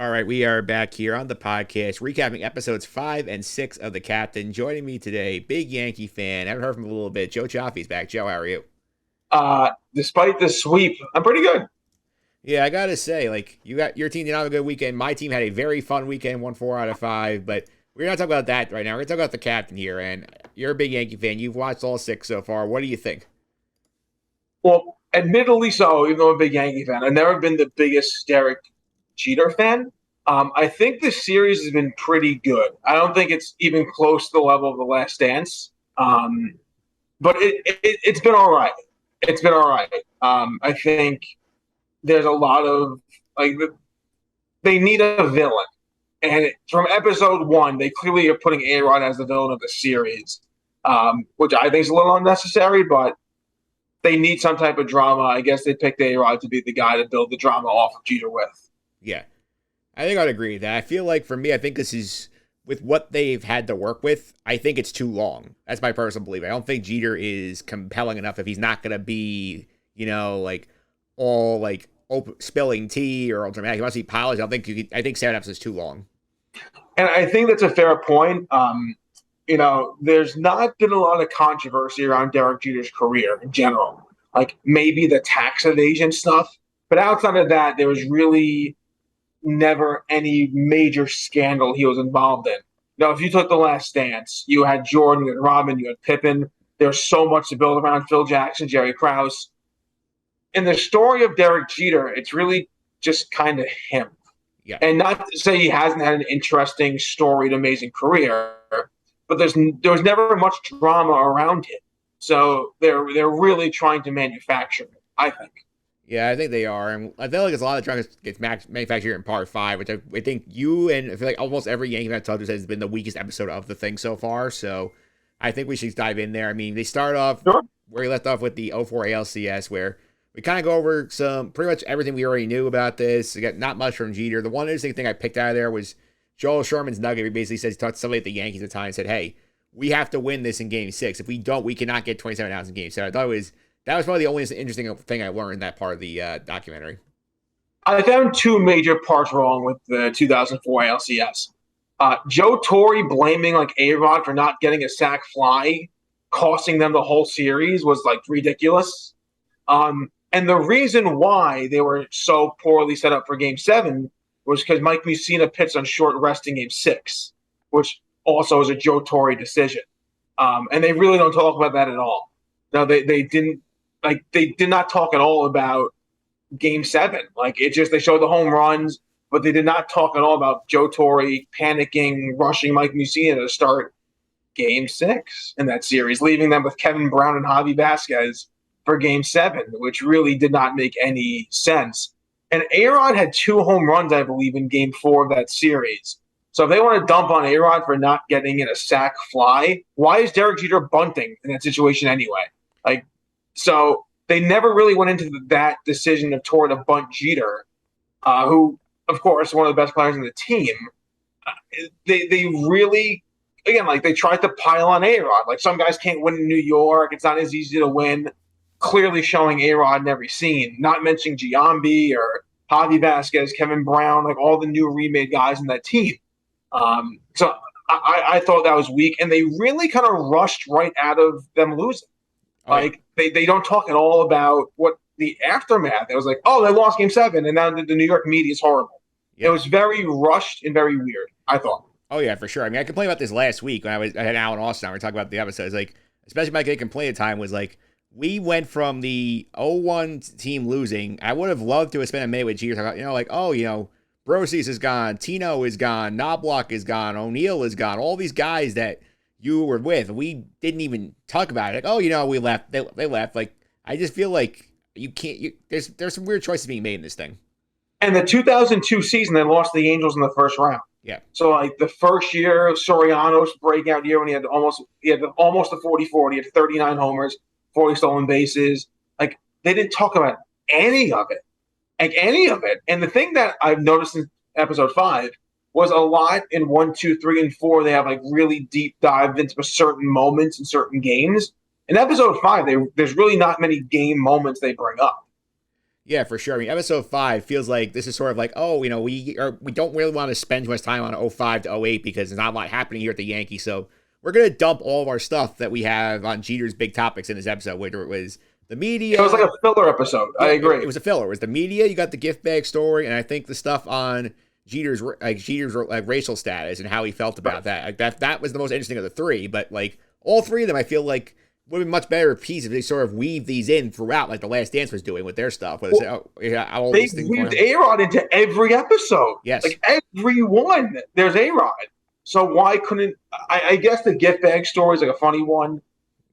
All right, we are back here on the podcast, recapping episodes 5 and 6 of The Captain. Joining me today, big Yankee fan. Haven't heard from him in a little bit. Joe Cioffi's back. Joe, how are you? Despite the sweep, I'm pretty good. Yeah, I gotta say, like, you got your team did not have a good weekend. My team had a very fun weekend, won 4 out of 5. But we're not talking about that right now. We're gonna talk about The Captain here. And you're a big Yankee fan. You've watched all 6 so far. What do you think? Well, admittedly so, even though I'm a big Yankee fan. I've never been the biggest Derek Jeter fan. I think this series has been pretty good. I don't think it's even close to the level of The Last Dance. But it's been all right. It's been all right. I think there's a lot of, like, they need a villain. And from episode 1, they clearly are putting A-Rod as the villain of the series, which I think is a little unnecessary, but they need some type of drama. I guess they picked A-Rod to be the guy to build the drama off of Jeter with. Yeah, I think I'd agree with that. I feel like for me, I think this is with what they've had to work with. I think it's too long. That's my personal belief. I don't think Jeter is compelling enough if he's not going to be, like all like spilling tea or all dramatic. He wants to be polished. I don't think you could, I think 7 episodes is too long. And I think that's a fair point. There's not been a lot of controversy around Derek Jeter's career in general. Like maybe the tax evasion stuff, but outside of that, there was really never any major scandal he was involved in. Now, if you took The Last Dance, you had Jordan, you had Robin, you had Pippen. There's so much to build around Phil Jackson, Jerry Krause. In the story of Derek Jeter, it's really just kind of him. Yeah. And not to say he hasn't had an interesting, storied, amazing career, but there was never much drama around him. So they're really trying to manufacture it, I think. Yeah, I think they are. And I feel like it's a lot of drama gets manufactured here in part 5, which I think you and I feel like almost every Yankee fan I've has been the weakest episode of the thing so far. So I think we should dive in there. I mean, they start off where we left off with the 04 ALCS, where we kind of go over some pretty much everything we already knew about this. We got not much from Jeter. The one interesting thing I picked out of there was Joel Sherman's nugget. He basically says he talked to somebody at the Yankees at the time and said, "Hey, we have to win this in Game 6. If we don't, we cannot get 27 outs in Game 7." I thought that was probably the only interesting thing I learned in that part of the documentary. I found 2 major parts wrong with the 2004 ALCS. Joe Torre blaming like A-Rod for not getting a sac fly, costing them the whole series was like ridiculous. And the reason why they were so poorly set up for Game 7 was because Mike Mussina pitched on short rest in Game 6, which also is a Joe Torre decision. And they really don't talk about that at all. No, they didn't. Like, they did not talk at all about Game 7. Like, they showed the home runs, but they did not talk at all about Joe Torre panicking, rushing Mike Mussina to start Game 6 in that series, leaving them with Kevin Brown and Javi Vasquez for Game 7, which really did not make any sense. And A-Rod had 2 home runs, I believe, in Game 4 of that series. So if they want to dump on A-Rod for not getting in a sac fly, why is Derek Jeter bunting in that situation anyway? So they never really went into that decision of Torre to bunt Jeter, who, of course, is one of the best players in the team. They really, again, like they tried to pile on A-Rod. Like some guys can't win in New York. It's not as easy to win. Clearly showing A-Rod in every scene. Not mentioning Giambi or Javi Vasquez, Kevin Brown, like all the new remade guys in that team. So I thought that was weak. And they really kind of rushed right out of them losing. Like, they don't talk at all about what the aftermath. It was like, oh, they lost Game 7, and now the New York media is horrible. Yep. It was very rushed and very weird, I thought. Oh, yeah, for sure. I mean, I complained about this last week when I had Alan Austin. We were talking about the episodes. Like, especially my big complaint at the time was, like, we went from the 0-1 team losing. I would have loved to have spent a minute with Jeter talking about, Brosius is gone, Tino is gone, Knobloch is gone, O'Neill is gone, all these guys that you were with. We didn't even talk about it. Like, we left. They left. Like, I just feel like you can't. There's some weird choices being made in this thing. And the 2002 season, they lost the Angels in the first round. Yeah. So like the first year, Soriano's breakout year when he had almost a 40-40, he had 39 homers, 40 stolen bases. Like they didn't talk about any of it, And the thing that I've noticed in episode 5 was a lot in 1, 2, 3, and 4. They have like really deep dive into certain moments in certain games. In episode 5, there's really not many game moments they bring up. Yeah, for sure. I mean, episode 5 feels like this is sort of like, oh, we don't really want to spend too much time on '05 to '08 because there's not a lot happening here at the Yankees. So we're gonna dump all of our stuff that we have on Jeter's big topics in this episode, whether it was the media. It was like a filler episode. Yeah, I agree. It was a filler. It was the media. You got the gift bag story, and I think the stuff on Jeter's racial status and how he felt about that. Like that was the most interesting of the three. But like all three of them, I feel like would be much better piece if they sort of weave these in throughout, like The Last Dance was doing with their stuff. They weaved A-Rod into every episode. Yes. Like every one, there's A-Rod. So why couldn't I guess the gift bag story is like a funny one.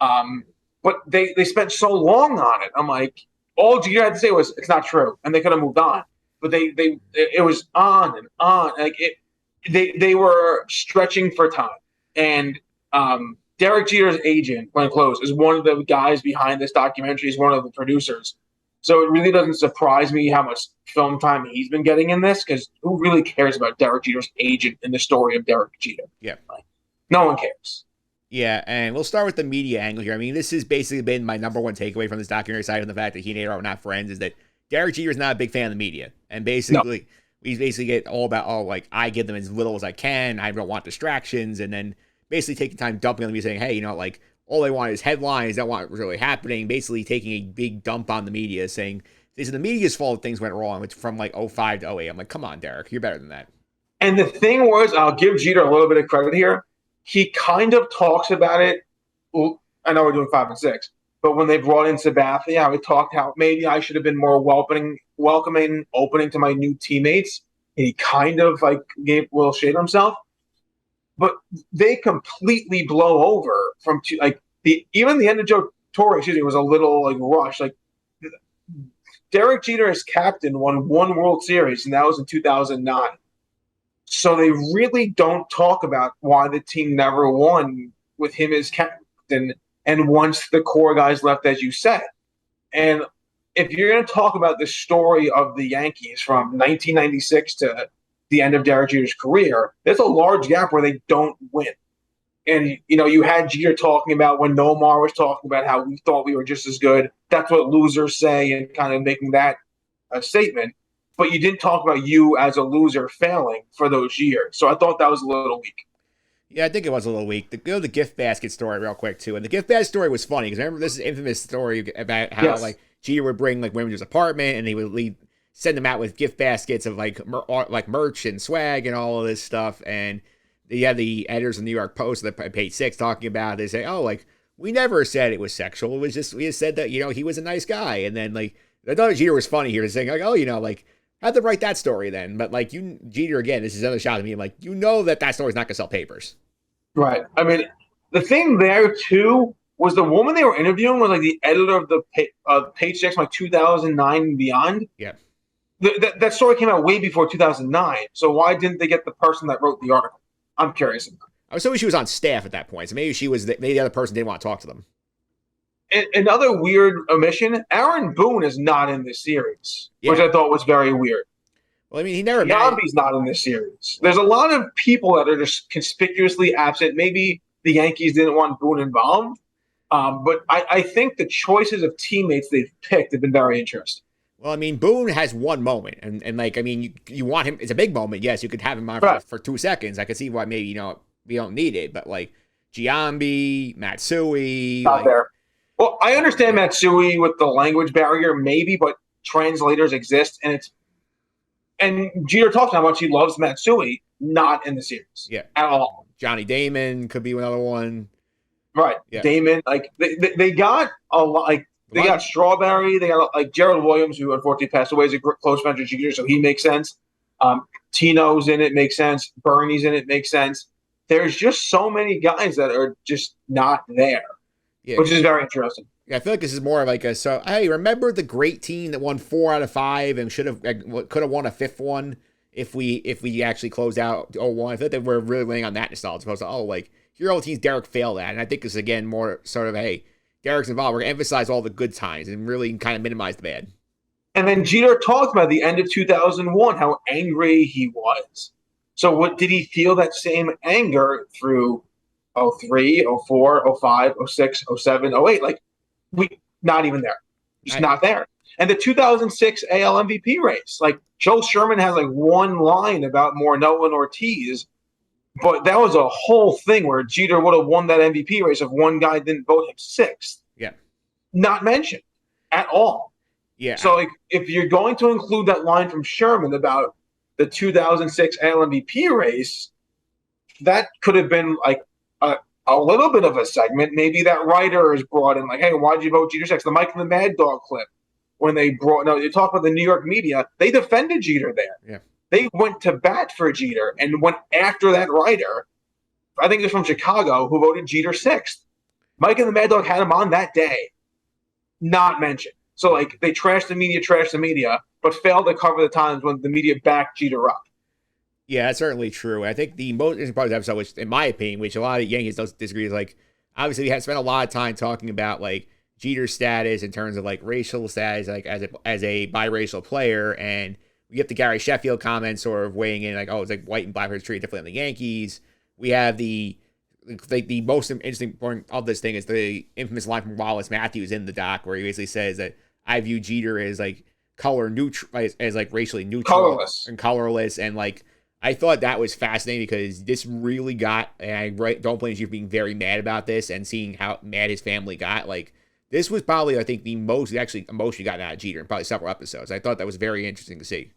But they spent so long on it. I'm like, all Jeter had to say was it's not true, and they could have moved on. But it was on and on. Like they were stretching for time. And Derek Jeter's agent, Glenn Close, is one of the guys behind this documentary. He's one of the producers. So it really doesn't surprise me how much film time he's been getting in this, because who really cares about Derek Jeter's agent in the story of Derek Jeter? Yeah. Like, no one cares. Yeah, and we'll start with the media angle here. I mean, this has basically been my number one takeaway from this documentary, aside from the fact that he and A-Rod are not friends, is that Derek Jeter's not a big fan of the media. And basically, we basically get all about, I give them as little as I can. I don't want distractions. And then basically taking time dumping on the media, saying, hey, all they want is headlines. They don't want what's really happening. Basically taking a big dump on the media, saying, this is the media's fault that things went wrong. It's from '05 to '08. I'm like, come on, Derek. You're better than that. And the thing was, I'll give Jeter a little bit of credit here. He kind of talks about it. I know we're doing 5 and 6, but when they brought in Sabathia, we talked how maybe I should have been more welcoming, opening to my new teammates. And he kind of gave a little shade himself. But they completely blow over from even the end of Joe Torre, was a little rushed. Derek Jeter as captain won one World Series, and that was in 2009. So they really don't talk about why the team never won with him as captain and once the core guys left, as you said. And if you're going to talk about the story of the Yankees from 1996 to the end of Derek Jeter's career, there's a large gap where they don't win. And, you had Jeter talking about when Nomar was talking about how we thought we were just as good. That's what losers say, and kind of making that a statement. But you didn't talk about you as a loser failing for those years. So I thought that was a little weak. Yeah, I think it was a little weak. The gift basket story real quick, too. And the gift basket story was funny, because remember, this is an infamous story about how, Jeter would bring, women to his apartment, and he would send them out with gift baskets of, merch and swag and all of this stuff. And you had the editors of the New York Post, page 6, talking about it. They say, we never said it was sexual. It was just, we just said that, he was a nice guy. And then, I thought Jeter was funny here, saying, how'd they write that story then? But Jeter, again, this is another shot at me. I'm like, that story's not gonna sell papers. Right. I mean, the thing there too was the woman they were interviewing was the editor of the page 6, 2009 and beyond. Yeah. That story came out way before 2009. So why didn't they get the person that wrote the article? I'm curious. I was hoping she was on staff at that point, so maybe maybe the other person didn't want to talk to them. Another weird omission, Aaron Boone is not in this series, which I thought was very weird. Well, I mean, he never. Giambi's not in this series. There's a lot of people that are just conspicuously absent. Maybe the Yankees didn't want Boone involved, but I think the choices of teammates they've picked have been very interesting. Well, I mean, Boone has one moment, and you want him. It's a big moment. Yes, you could have him on for 2 seconds. I could see why maybe we don't need it, but Giambi, Matsui, not there. Well, I understand Matsui with the language barrier, maybe, but translators exist, and Jeter talks about how much he loves Matsui, not in the series, at all. Johnny Damon could be another one, right? Yeah. Damon, they got a lot, they got Strawberry, they got Gerald Williams, who unfortunately passed away, is a close friend of Jeter, so he makes sense. Tino's in it, makes sense. Bernie's in it, makes sense. There's just so many guys that are just not there. Yeah, which is very interesting. Yeah, I feel like this is more of hey, remember the great team that won 4 out of 5 and could have won a 5th one if we actually closed out 0-1. I feel like that we're really laying on that nostalgia, as opposed to here are all the teams Derek failed at. And I think this is again more sort of hey, Derek's involved. We're gonna emphasize all the good times and really kind of minimize the bad. And then Jeter talked about the end of 2001, how angry he was. So what did he feel that same anger through 03, 04, 05, 06, 07, 08? We not even there. Just not there. And the 2006 AL MVP race, like Joe Sherman has like one line about Morneau and Ortiz, but that was a whole thing where Jeter would have won that MVP race if one guy didn't vote him sixth. Yeah. Not mentioned at all. Yeah. So like, if you're going to include that line from Sherman about the 2006 AL MVP race, that could have been like a little bit of a segment. Maybe that writer is brought in, like, hey, why'd you vote Jeter sixth? The Mike and the Mad Dog clip. When they talk about the New York media, they defended Jeter there. Yeah. They went to bat for Jeter and went after that writer, I think it was from Chicago, who voted Jeter sixth. Mike and the Mad Dog had him on that day. Not mentioned. So, like, they trashed the media, but failed to cover the times when the media backed Jeter up. Yeah, that's certainly true. I think the most interesting part of the episode, which, in my opinion, which a lot of Yankees don't disagree, is like, obviously we had spent a lot of time talking about like Jeter's status in terms of like racial status, like as a biracial player, and we get the Gary Sheffield comments sort of weighing in, like, oh, it's like white and black players treated differently on the Yankees. We have the most interesting point of this thing is the infamous line from Wallace Matthews in the doc, where he basically says that I view Jeter as like color neutral, as like racially neutral and colorless, and like. I thought that was fascinating because this really got, and I don't blame you for being very mad about this and seeing how mad his family got. Like, this was probably, I think, the most actually emotion gotten out of Jeter in probably several episodes. I thought that was very interesting to see.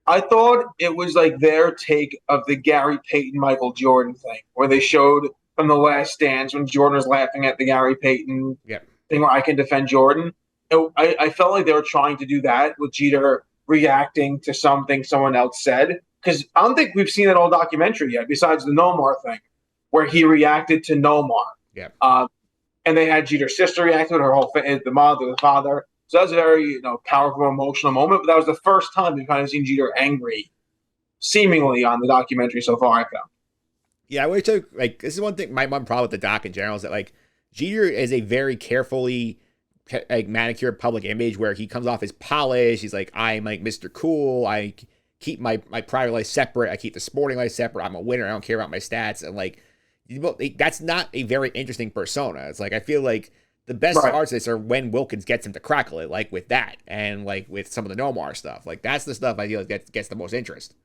I thought it was like their take of the Gary Payton Michael Jordan thing, where they showed from The Last Dance when Jordan was laughing at the Gary Payton thing where I can defend Jordan. I felt like they were trying to do that with Jeter reacting to something someone else said. Because I don't think we've seen that whole documentary yet, besides the Nomar thing, where he reacted to Nomar. Yeah. And they had Jeter's sister react to it, her whole the mother, the father. So that was a very powerful, emotional moment. But that was the first time we've kind of seen Jeter angry, seemingly, on the documentary so far, I found. Yeah, I wish like this is one thing. My one problem with the doc in general is that like Jeter is a very carefully like manicured public image where he comes off as polished. He's like, I'm like Mr. Cool. I keep my private life separate. I keep the sporting life separate. I'm a winner. I don't care about my stats. And like, that's not a very interesting persona. It's like, I feel like the best parts of this are when Wilkins gets him to crackle it, like with that and like with some of the Nomar stuff. Like, that's the stuff I feel like gets the most interest.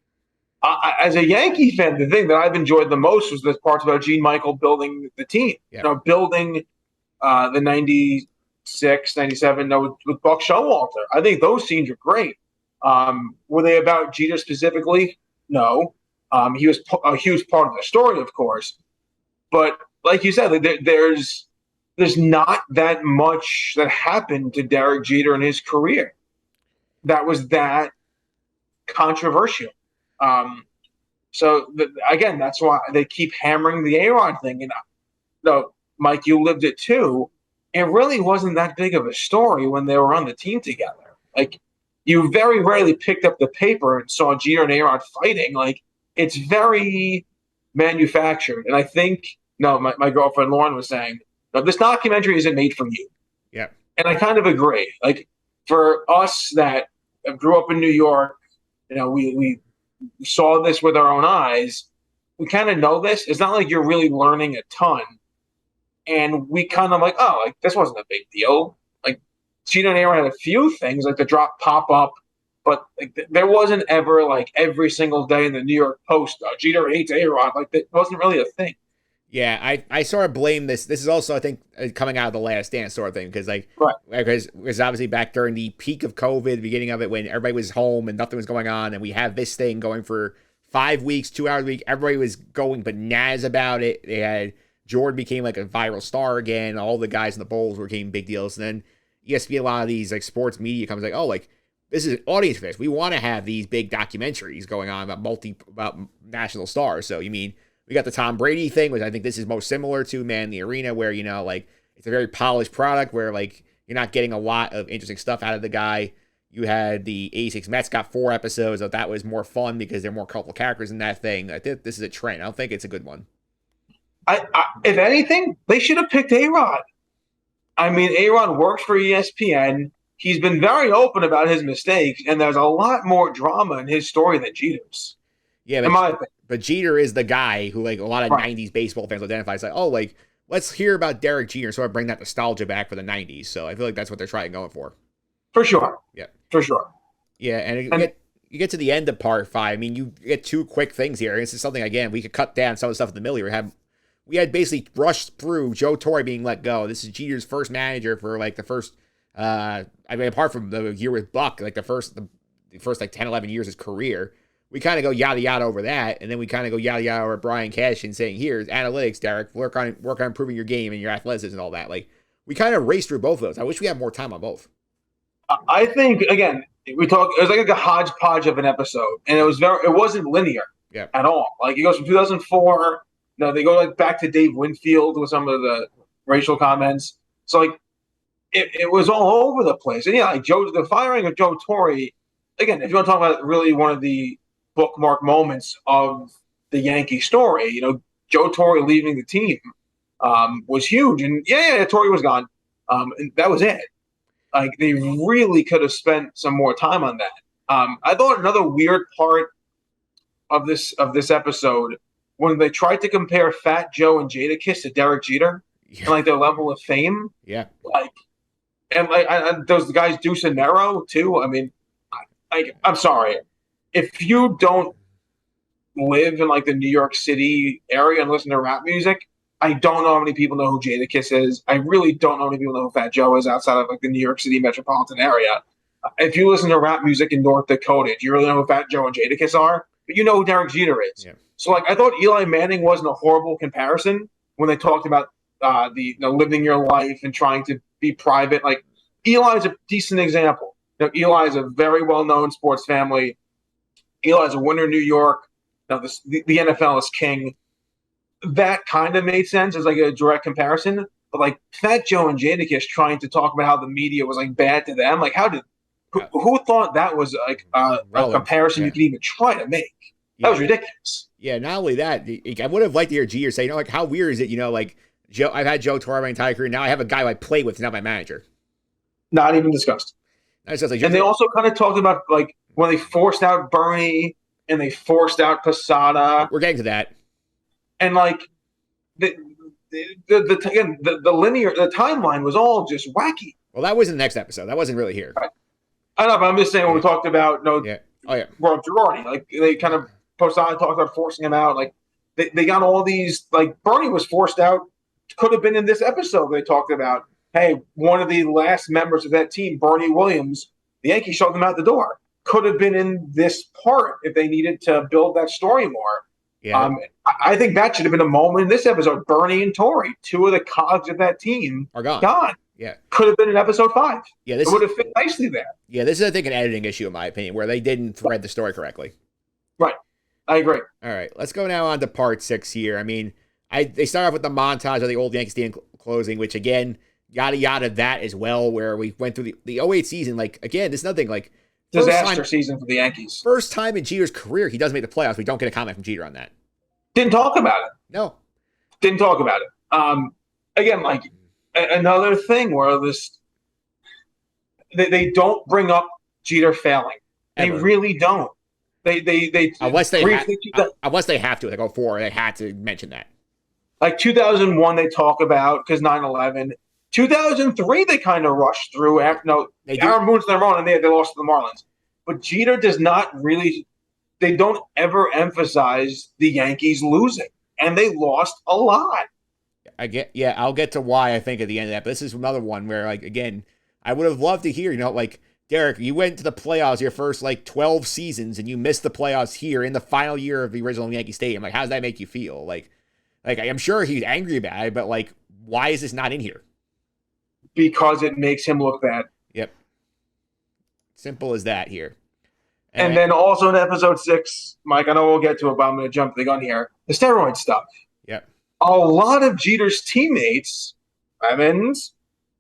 As a Yankee fan, the thing that I've enjoyed the most was the parts about Gene Michael building the team. Yeah. Building the 96, 97 with Buck Showalter. I think those scenes are great. Were they about Jeter specifically? No. He was a huge part of the story, of course. But like you said, there's not that much that happened to Derek Jeter in his career that was that controversial. Again, that's why they keep hammering the A-Rod thing. And Mike, you lived it too. It really wasn't that big of a story when they were on the team together. Like, you very rarely picked up the paper and saw Jeter and A-Rod fighting. Like, it's very manufactured. And I think, my girlfriend Lauren was saying, this documentary isn't made for you. Yeah. And I kind of agree. Like, for us that grew up in New York, we saw this with our own eyes. We kind of know this. It's not like you're really learning a ton. And we kind of like, this wasn't a big deal. Like, Jeter and A-Rod had a few things, like the drop pop-up, but like, there wasn't ever, like, every single day in the New York Post, Jeter hates A-Rod. Like, that wasn't really a thing. Yeah, I sort of blame this. This is also, I think, coming out of the Last Dance sort of thing, because because obviously back during the peak of COVID, the beginning of it, when everybody was home and nothing was going on, and we have this thing going for 5 weeks, 2 hours a week, everybody was going bananas about it. They had Jordan became like a viral star again. All the guys in the Bulls became big deals, and then ESPN, a lot of these like sports media comes like, this is an audience for this. We want to have these big documentaries going on about national stars. So we got the Tom Brady thing, which I think this is most similar to Man in the Arena, where, it's a very polished product where, like, you're not getting a lot of interesting stuff out of the guy. You had the 86 Mets got 4 episodes. So that was more fun because there are more colorful characters in that thing. I think this is a trend. I don't think it's a good one. If anything, they should have picked A-Rod. A-Rod works for ESPN. He's been very open about his mistakes, and there's a lot more drama in his story than Jeter's. Yeah, but Jeter is the guy who, like, a lot of 90s baseball fans identify as like, let's hear about Derek Jeter, so I bring that nostalgia back for the 90s. So I feel like that's what they're trying going for. For sure. Yeah. For sure. Yeah, and you get to the end of part 5. I mean, you get 2 quick things here. This is something, again, we could cut down some of the stuff in the middle here. We had basically rushed through Joe Torre being let go. This is Jeter's first manager for like the first, I mean, apart from the year with Buck, like the first like 10, 11 years of his career. We kind of go yada yada over that, and then we kind of go yada yada over Brian Cash and saying, here's analytics, Derek, work on improving your game and your athleticism and all that. Like, we kind of raced through both of those. I wish we had more time on both. I think, again, it was like a hodgepodge of an episode, and it wasn't linear at all. Like, it goes from 2004, they go like back to Dave Winfield with some of the racial comments. So like it was all over the place. And yeah, like the firing of Joe Torre, again, if you want to talk about really one of the bookmark moments of the Yankee story, Joe Torre leaving the team was huge. And yeah, Torre was gone. And that was it. Like, they really could have spent some more time on that. I thought another weird part of this episode, when they tried to compare Fat Joe and Jadakiss to Derek Jeter and like their level of fame. Yeah. And those guys Deuce and Nero too. I mean, I'm sorry. If you don't live in like the New York City area and listen to rap music, I don't know how many people know who Jadakiss is. I really don't know how many people know who Fat Joe is outside of like the New York City metropolitan area. If you listen to rap music in North Dakota, do you really know who Fat Joe and Jadakiss are? But you know who Derek Jeter is. Yeah. So like, I thought Eli Manning wasn't a horrible comparison when they talked about living your life and trying to be private. Like, Eli's a decent example. Eli is a very well-known sports family. Eli's a winner in New York. The NFL is king. That kind of made sense as like a direct comparison. But like Fat Joe and Jadakiss trying to talk about how the media was like bad to them. Like, who thought that was like a comparison you could even try to make? That was ridiculous. Yeah, not only that, I would have liked to hear Jeter say, like, how weird is it, like, Joe, I've had Joe Torre my entire career. Now I have a guy I play with, not my manager. Not even discussed. And they also kind of talked about, like, when they forced out Bernie and they forced out Posada. We're getting to that. And, like, the timeline was all just wacky. Well, that was in the next episode. That wasn't really here. Right. I know, but I'm just saying when we talked about, Rob Girardi, like, they kind of, Posada talked about forcing him out. Like, they got all these, like, Bernie was forced out. Could have been in this episode. They talked about, hey, one of the last members of that team, Bernie Williams, the Yankees shoved him out the door. Could have been in this part if they needed to build that story more. Yeah. I think that should have been a moment in this episode. Bernie and Torre, 2 of the cogs of that team, are gone. Yeah. Could have been in episode 5. Yeah, it would have fit nicely there. Yeah, this is, I think, an editing issue, in my opinion, where they didn't thread the story correctly. Right. I agree. All right, let's go now on to part 6 here. I mean, they start off with the montage of the old Yankee Stadium closing, which, again, yada yada that as well, where we went through the 08 season. Like, again, there's nothing like disaster season for the Yankees. First time in Jeter's career he doesn't make the playoffs. We don't get a comment from Jeter on that. Didn't talk about it. No. Didn't talk about it. Again, like another thing where they don't bring up Jeter failing. Ever. They really don't. They unless they have to, like 04, they had to mention that. Like 2001, they talk about because 9/11. 2003, they kind of rushed through. Aaron Boone's their own, and they lost to the Marlins. But Jeter does not really. They don't ever emphasize the Yankees losing, and they lost a lot. I'll get to why I think at the end of that. But this is another one where, like, again, I would have loved to hear, like, Derek, you went to the playoffs your first, like, 12 seasons, and you missed the playoffs here in the final year of the original Yankee Stadium. Like, how does that make you feel? Like I'm sure he's angry about it, but, like, why is this not in here? Because it makes him look bad. Yep. Simple as that here. And then also in episode 6, Mike, I know we'll get to it, but I'm going to jump the gun here. The steroid stuff. Yep. A lot of Jeter's teammates, Evans,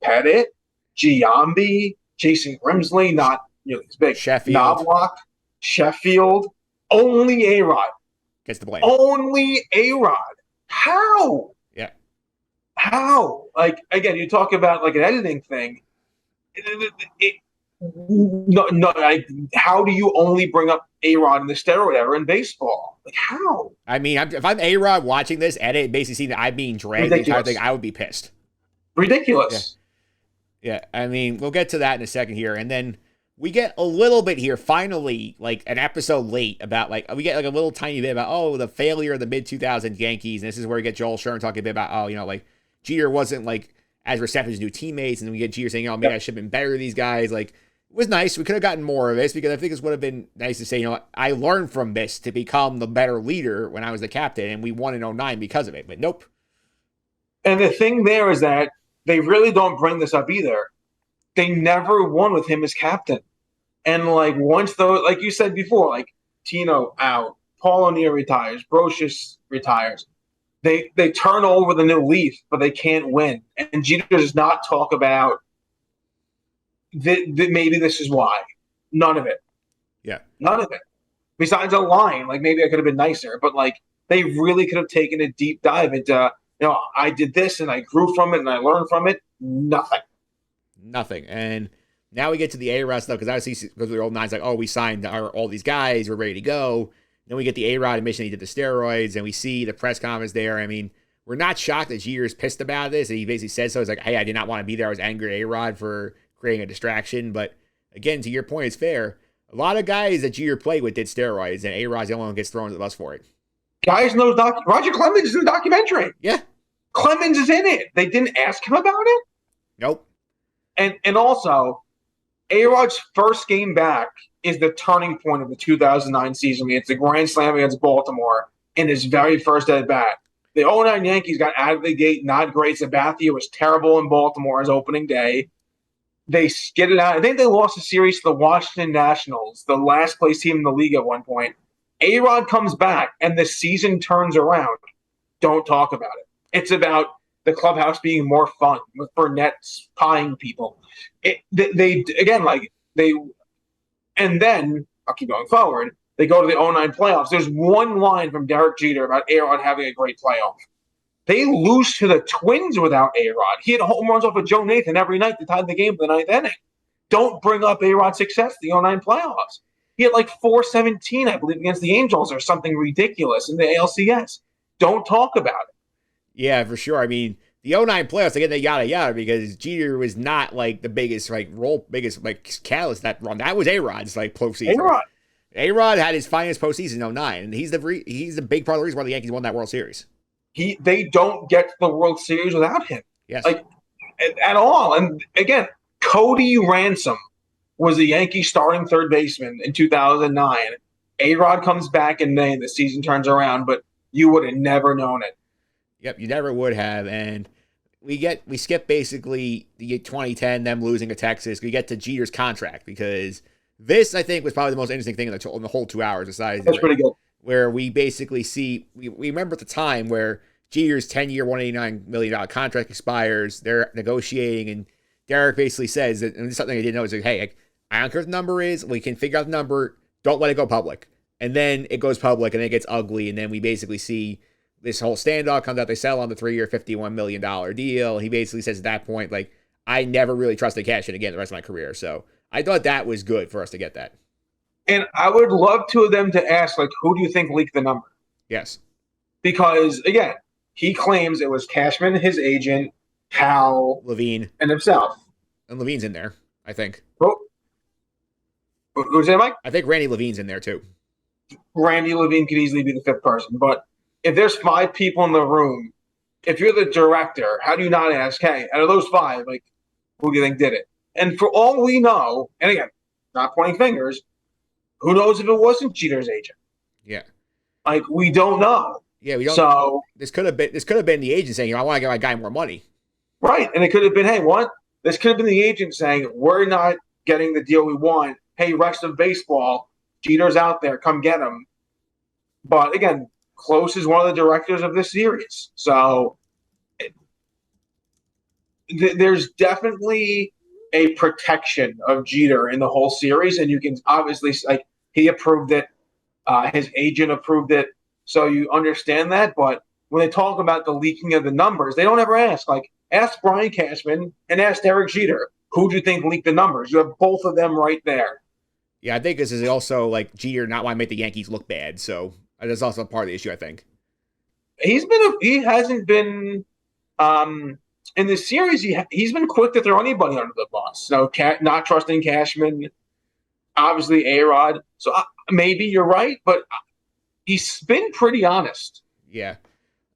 Pettit, Giambi, Jason Grimsley, not nearly as big. Sheffield. Knobloch, Sheffield, only A-Rod. Gets the blame. Only A-Rod. How? Yeah. How? Like, again, you talk about like an editing thing. How do you only bring up A-Rod in the steroid era in baseball? Like, how? I mean, if I'm A-Rod watching this edit, basically seeing that I'm being dragged the entire thing, I would be pissed. Ridiculous. Yeah, I mean, we'll get to that in a second here, and then we get a little bit here, finally, like an episode late about we get like a little tiny bit about the failure of the mid 2000s Yankees, and this is where we get Joel Sherman talking a bit about like Jeter wasn't like as receptive to new teammates, and then we get Jeter saying, maybe I should have been better to these guys. Like, it was nice. We could have gotten more of this because I think this would have been nice to say, I learned from this to become the better leader when I was the captain, and we won in '09 because of it. But nope. And the thing there is that they really don't bring this up either. They never won with him as captain. And once those, like you said before, Tino out, Paul O'Neill retires, Brocious retires. They turn over the new leaf, but they can't win. And Jeter does not talk about maybe this is why. None of it. Yeah. None of it. Besides a line, maybe I could have been nicer, but they really could have taken a deep dive into, I did this and I grew from it and I learned from it. Nothing. And now we get to the A-Rod stuff, because obviously, because the old nine's we signed all these guys, we're ready to go. Then we get the A-Rod admission he did the steroids, and we see the press conference there. I mean, we're not shocked that Jeter's pissed about this, and he basically said so. He's like, hey, I did not want to be there. I was angry at A-Rod for creating a distraction. But again, to your point, it's fair. A lot of guys that Jeter played with did steroids, and A-Rod's the only one who gets thrown to the bus for it. Guys know Roger Clemens is in the documentary. Yeah. Clemens is in it. They didn't ask him about it? Nope. And also, A-Rod's first game back is the turning point of the 2009 season. It's the grand slam against Baltimore in his very first at-bat. The '09 Yankees got out of the gate not great. Sabathia was terrible in Baltimore his opening day. They skidded out. I think they lost the series to the Washington Nationals, the last place team in the league at one point. A-Rod comes back, and the season turns around. Don't talk about it. It's about the clubhouse being more fun with Burnett spying people. And then I'll keep going forward. They go to the '09 playoffs. There's one line from Derek Jeter about A-Rod having a great playoff. They lose to the Twins without A-Rod. He had home runs off of Joe Nathan every night to tie the game for the ninth inning. Don't bring up A-Rod's success the '09 playoffs. He had 417, I believe, against the Angels or something ridiculous in the ALCS. Don't talk about it. Yeah, for sure. I mean, the '09 playoffs, again, they yada yada, because Jeter was not the biggest catalyst that run. That was A-Rod's postseason. A-Rod had his finest postseason in '09, and he's the big part of the reason why the Yankees won that World Series. They don't get to the World Series without him. Yes. At all. And again, Cody Ransom was the Yankee starting third baseman in 2009. A-Rod comes back in May, and the season turns around, but you would have never known it. Yep, you never would have. And we skip basically the 2010, them losing to Texas. We get to Jeter's contract, because this, I think, was probably the most interesting thing in the whole 2 hours. That's pretty good. Where we basically see, we remember at the time where Jeter's 10-year, $189 million contract expires. They're negotiating, and Derek basically says that, and this is something I didn't know, is hey, I don't care what the number is. We can figure out the number. Don't let it go public. And then it goes public, and then it gets ugly, and then we basically see this whole standoff comes out. They sell on the 3-year, $51 million deal. He basically says at that point, I never really trusted cash in again the rest of my career. So I thought that was good for us to get that. And I would love two of them to ask, who do you think leaked the number? Yes. Because, again, he claims it was Cashman, his agent, Hal, Levine, and himself. And Levine's in there, I think. Oh. Who's that, Mike? I think Randy Levine's in there, too. Randy Levine could easily be the fifth person. But if there's 5 people in the room, if you're the director, how do you not ask, hey, out of those 5, who do you think did it? And for all we know, and again, not pointing fingers, who knows if it wasn't Jeter's agent? Yeah. We don't know. Yeah, we don't. So this could have been the agent saying, I want to get my guy more money. Right. And it could have been, hey, what? This could have been the agent saying, we're not getting the deal we want. Hey, rest of baseball, Jeter's out there, come get him. But again, Close is one of the directors of this series. So there's definitely a protection of Jeter in the whole series. And you can obviously, he approved it. His agent approved it. So you understand that. But when they talk about the leaking of the numbers, they don't ever ask. Ask Brian Cashman and ask Derek Jeter, who do you think leaked the numbers? You have both of them right there. Yeah, I think this is also Jeter not want to make the Yankees look bad. So that's also part of the issue, I think. He hasn't been in this series, he's been quick to throw anybody under the bus. So not trusting Cashman, obviously A-Rod. So maybe you're right, but he's been pretty honest. Yeah.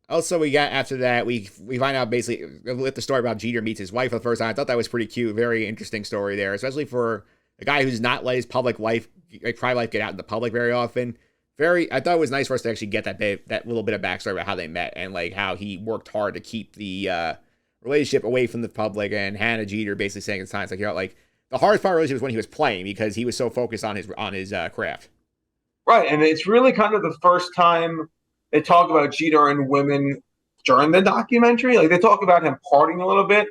Also, we got after that, we find out basically with the story about Jeter meets his wife for the first time. I thought that was pretty cute, very interesting story there, especially for a guy who's not let his public life, like private life, get out in the public very often. I thought it was nice for us to actually get that little bit of backstory about how they met and like how he worked hard to keep the relationship away from the public. And Hannah Jeter basically saying at times like, like the hardest part of the relationship was when he was playing because he was so focused on his craft. Right, and it's really kind of the first time they talk about Jeter and women during the documentary. Like they talk about him partying a little bit.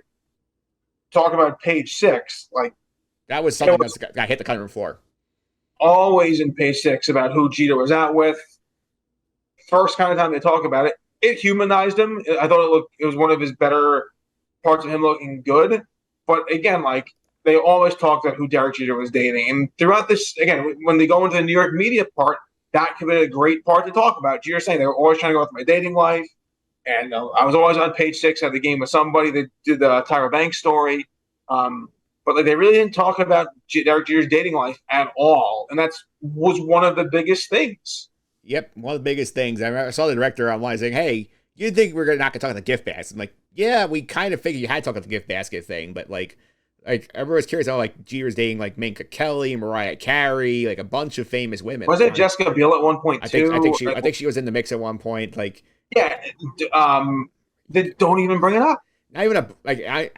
Talk about page 6. Like that was something that got hit the cutting room floor. Always in page 6 about who Jeter was out with. First kind of time they talk about it humanized him. I thought it was one of his better parts of him looking good. But again, like they always talked about who Derek Jeter was dating. And throughout this, again, when they go into the New York media part, that could be a great part to talk about. Jeter saying they were always trying to go through my dating life. And I was always on page 6 at the game with somebody that did the Tyra Banks story. But like, they really didn't talk about Derek Jeter's dating life at all. And was one of the biggest things. Yep, one of the biggest things. I saw the director online saying, hey, you'd think we're not going to talk about the gift basket. I'm like, yeah, we kind of figured you had to talk about the gift basket thing. But like everyone's curious how like Jeter's dating like Minka Kelly, Mariah Carey, like a bunch of famous women. Was it Jessica Biel at one point too? I think she was in the mix at one point. Like yeah, they don't even bring it up. Not even I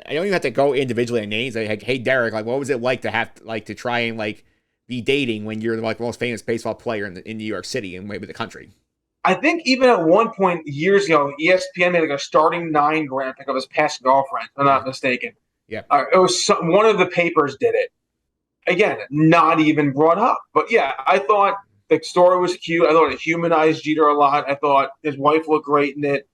don't even have to go individually in names. Like, hey Derek, like what was it like to have to try and like be dating when you're like the most famous baseball player in New York City and maybe the country? I think even at one point years ago, ESPN made like a starting 9 graphic of his past girlfriend. If I'm not mistaken. Yeah, it was one of the papers did it. Again, not even brought up. But yeah, I thought the story was cute. I thought it humanized Jeter a lot. I thought his wife looked great in it.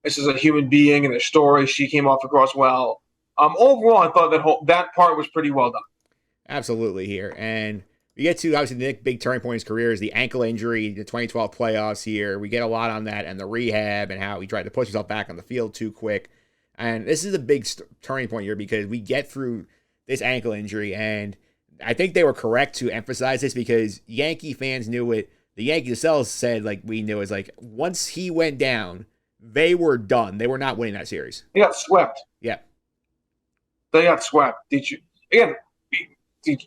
This is a human being in the story. She came off across well. Overall, I thought that part was pretty well done. Absolutely here. And we get to, obviously, the big turning point in his career is the ankle injury, the 2012 playoffs here. We get a lot on that and the rehab and how he tried to push himself back on the field too quick. And this is a big turning point here because we get through this ankle injury. And I think they were correct to emphasize this because Yankee fans knew it. The Yankees themselves said, like we knew, is like once he went down, they were done. They were not winning that series. They got swept. Yeah. They got swept.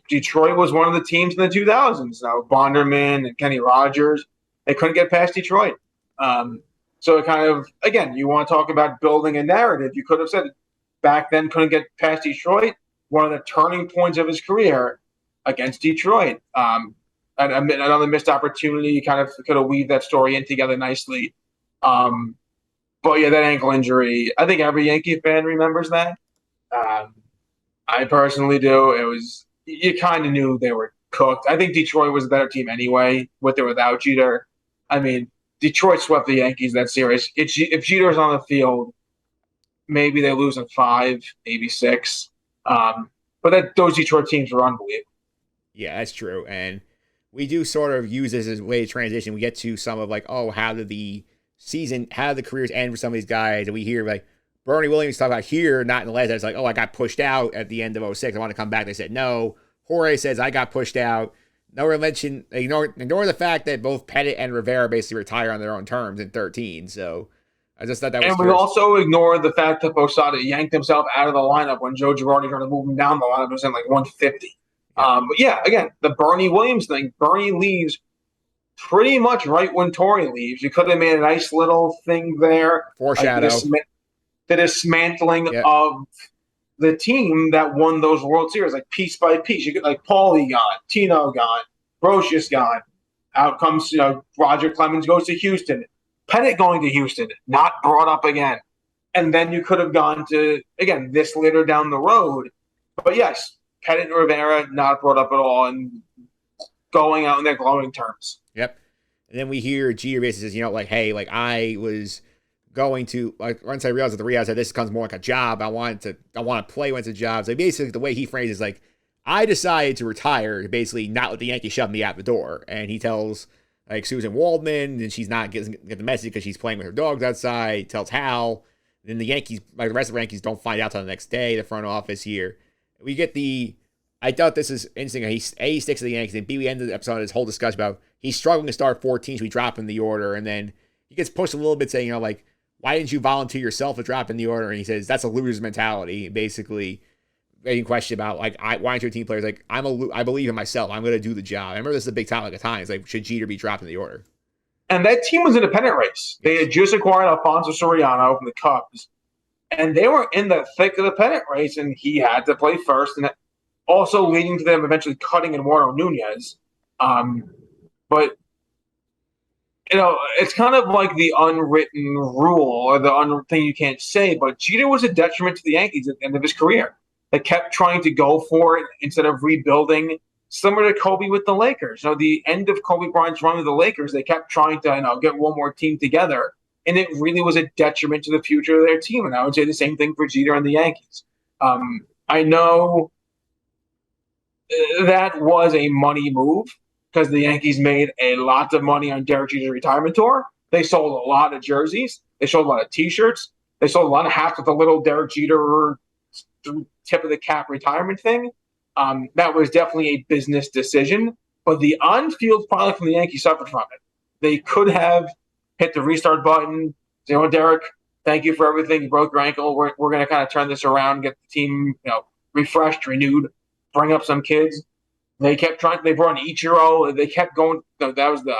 Detroit was one of the teams in the 2000s. Now, Bonderman and Kenny Rogers, they couldn't get past Detroit. So it kind of, again, you want to talk about building a narrative. You could have said back then couldn't get past Detroit. One of the turning points of his career against Detroit. Another missed opportunity. You kind of could have weaved that story in together nicely. But yeah, that ankle injury, I think every Yankee fan remembers that. I personally do. You kind of knew they were cooked. I think Detroit was a better team anyway, with or without Jeter. I mean, Detroit swept the Yankees that series. If Jeter's on the field, maybe they lose in 5, maybe 6. But those Detroit teams were unbelievable. Yeah, that's true. And we do sort of use this as a way to transition. We get to some of like, how did the careers end for some of these guys? And we hear like Bernie Williams talk about here, not in the last. It's like, I got pushed out at the end of 06. I want to come back. They said no. Jorge says I got pushed out. Nowhere mention ignore the fact that both Pettit and Rivera basically retire on their own terms in 13. So I just thought that was. And we also ignore the fact that Posada yanked himself out of the lineup when Joe Girardi tried to move him down the lineup. It was in like 150. Yeah. But yeah, again, the Bernie Williams thing. Bernie leaves pretty much right when Torre leaves. You could have made a nice little thing there. Foreshadow. The dismantling of the team that won those World Series, like piece by piece. You get like Paulie gone, Tino gone, Brocious gone. Out comes Roger Clemens goes to Houston. Pettit going to Houston, not brought up again. And then you could have gone to, again, this later down the road. But yes, Pettit and Rivera not brought up at all and going out in their glowing terms. Yep. And then we hear Jeter basically says, hey, like I was going to, like once I realized that the reality that this becomes more like a job, I want to play when it's a job. So basically the way he phrases like, I decided to retire to basically not let the Yankees shove me out the door. And he tells like Susan Waldman, and she's not getting the message because she's playing with her dogs outside. Tells Hal Then the Yankees, like the rest of the Yankees, don't find out till the next day. The front office here, we get the. I thought this is interesting. He sticks to the Yankees, and B, we ended the episode of this whole discussion about he's struggling to start 14, so we drop him the order, and then he gets pushed a little bit, saying, like, why didn't you volunteer yourself to drop in the order? And he says that's a loser's mentality, basically. Any question about like why aren't you a team player? Like I believe in myself. I'm going to do the job. I remember this is a big topic at times. Like should Jeter be dropped in the order? And that team was an independent race. They had just acquired Alfonso Soriano from the Cubs, and they were in the thick of the pennant race, and he had to play first, and also leading to them eventually cutting Eduardo Nunez. But it's kind of like the unwritten rule or the thing you can't say. But Jeter was a detriment to the Yankees at the end of his career. They kept trying to go for it instead of rebuilding. Similar to Kobe with the Lakers. The end of Kobe Bryant's run with the Lakers, they kept trying to get one more team together, and it really was a detriment to the future of their team. And I would say the same thing for Jeter and the Yankees. I know that was a money move because the Yankees made a lot of money on Derek Jeter's retirement tour. They sold a lot of jerseys. They sold a lot of T-shirts. They sold a lot of hats with the little Derek Jeter tip of the cap retirement thing. That was definitely a business decision, but the on-field product from the Yankees suffered from it. They could have hit the restart button, say, Derek, thank you for everything. You broke your ankle. We're going to kind of turn this around, get the team refreshed, renewed, bring up some kids. They kept trying. They brought in Ichiro. They kept going. That was the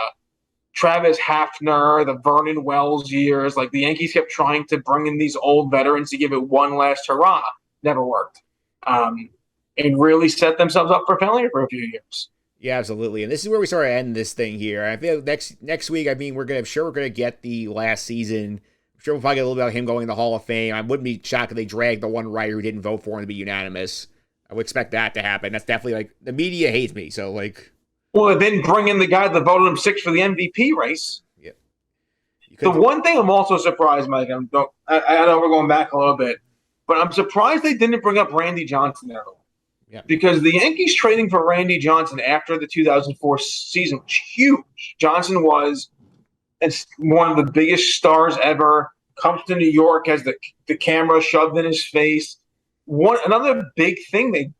Travis Hafner, the Vernon Wells years. Like the Yankees kept trying to bring in these old veterans to give it one last hurrah. Never worked. And really set themselves up for failure for a few years. Yeah, absolutely. And this is where we sort of end this thing here. I feel next week, we're gonna get the last season. I'm sure we'll probably get a little bit about him going in the Hall of Fame. I wouldn't be shocked if they dragged the one writer who didn't vote for him to be unanimous. I would expect that to happen. That's definitely like the media hates me. So like, well, then bring in the guy that voted him sixth for the MVP race. Yeah. The one thing I'm also surprised, Mike. I know we're going back a little bit, but I'm surprised they didn't bring up Randy Johnson there. Yeah. Because the Yankees trading for Randy Johnson after the 2004 season was huge. Johnson was one of the biggest stars ever. Comes to New York, has the camera shoved in his face. Another big thing,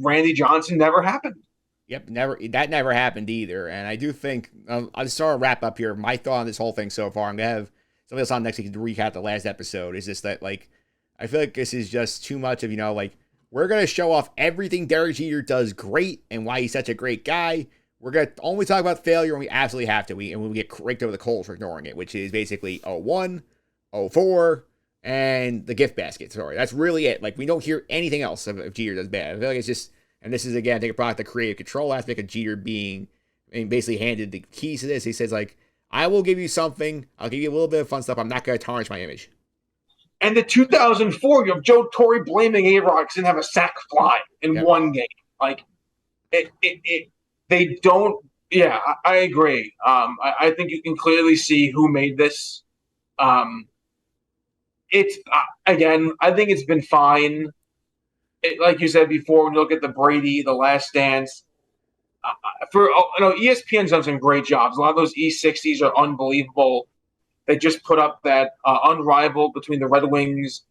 Randy Johnson never happened. Yep, that never happened either. And I do think I'll just sort of wrap up here. My thought on this whole thing so far. I'm gonna have somebody else on next week to recap the last episode. Is just that like I feel like this is just too much of like. We're going to show off everything Derek Jeter does great and why he's such a great guy. We're going to only talk about failure when we absolutely have to. And we get raked over the coals for ignoring it, which is basically 01, 04, and the gift basket story. That's really it. Like, we don't hear anything else if Jeter does bad. I feel like it's just, and this is, again, I think a product of the creative control aspect of Jeter being basically handed the keys to this. He says, like, I will give you something. I'll give you a little bit of fun stuff. I'm not going to tarnish my image. And the 2004, you have Joe Torre blaming A-Rod because he didn't have a sac fly in one game. Like, they don't. Yeah, I agree. I think you can clearly see who made this. It's again, I think it's been fine. Like you said before, when you look at the Brady, the Last Dance, ESPN's done some great jobs. A lot of those E60s are unbelievable. They just put up that Unrivaled between the Red Wings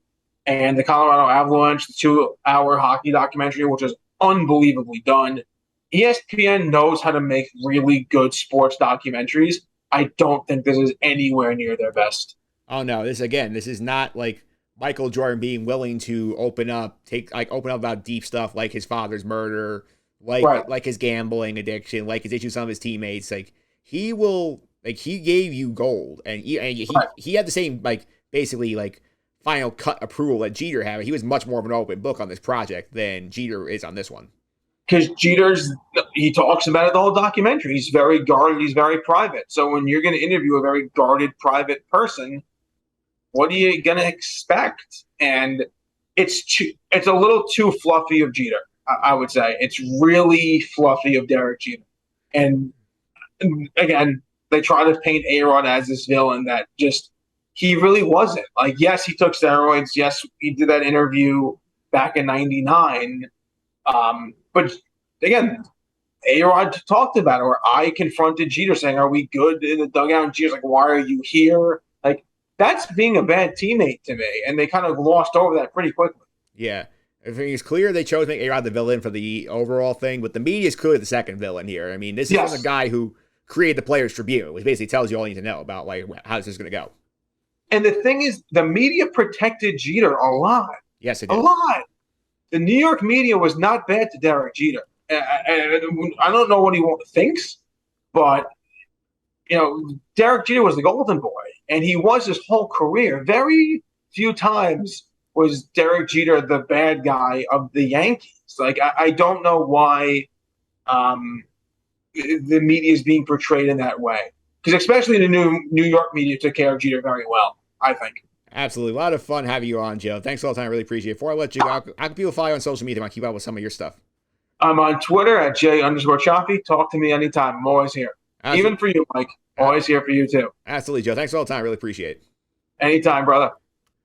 and the Colorado Avalanche, the 2-hour hockey documentary, which is unbelievably done. ESPN knows how to make really good sports documentaries. I don't think this is anywhere near their best. Oh, no. This is not like Michael Jordan being willing to open up about deep stuff like his father's murder, like his gambling addiction, like his issues with some of his teammates. Like, he will... Like, he gave you gold, and he had the same, like, basically, like, final cut approval that Jeter had. He was much more of an open book on this project than Jeter is on this one. Because he talks about it the whole documentary. He's very guarded. He's very private. So when you're going to interview a very guarded, private person, what are you going to expect? And it's a little too fluffy of Jeter, I would say. It's really fluffy of Derek Jeter. And again, they try to paint A-Rod as this villain that he really wasn't. Like, yes, he took steroids. Yes, he did that interview back in '99. But again, A-Rod talked about it, where I confronted Jeter saying, are we good in the dugout? And Jeter's like, why are you here? Like, that's being a bad teammate to me, and they kind of glossed over that pretty quickly. Yeah. I think it's clear they chose to make A-Rod the villain for the overall thing, but the media is clearly the second villain here. I mean, this is from the guy who created the Players Tribune, which basically tells you all you need to know about like how this is going to go. And the thing is, the media protected Jeter a lot. Yes, it did. A lot. The New York media was not bad to Derek Jeter. I don't know what he thinks, but Derek Jeter was the golden boy, and he was his whole career. Very few times was Derek Jeter the bad guy of the Yankees. Like, I don't know why the media is being portrayed in that way. Because especially the New York media took care of Jeter very well, I think. Absolutely. A lot of fun having you on, Joe. Thanks for all the time. I really appreciate it. Before I let you go, how can people follow you on social media? I want to keep up with some of your stuff. I'm on Twitter at J_Cioffi. Talk to me anytime. I'm always here. Absolutely. Even for you, Mike. Always here for you, too. Absolutely, Joe. Thanks for all the time. I really appreciate it. Anytime, brother.